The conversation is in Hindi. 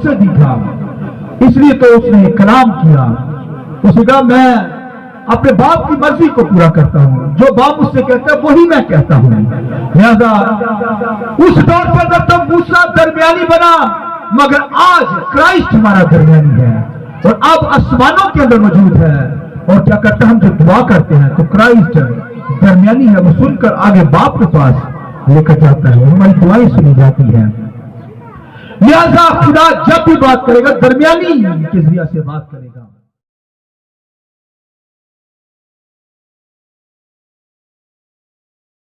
मकसद ही था, इसलिए तो उसने कलाम किया। उसने कहा मैं अपने बाप की मर्जी को पूरा करता हूं, जो बाप मुझसे कहता है वही मैं कहता हूं। लिहाजा उस दौर पर जब तक मूसा दरमियानी बना, मगर आज क्राइस्ट हमारा दरमियानी है और अब आसमानों के अंदर मौजूद है। और क्या करता है, हम जो दुआ करते हैं तो क्राइस्ट दरमियानी है, वो सुनकर आगे बाप के पास लेकर जाता है, हमारी दुआएं सुनी जाती है। लिहाजा खुदा जब भी बात करेगा दरमियानी के जरिए से बात करेगा।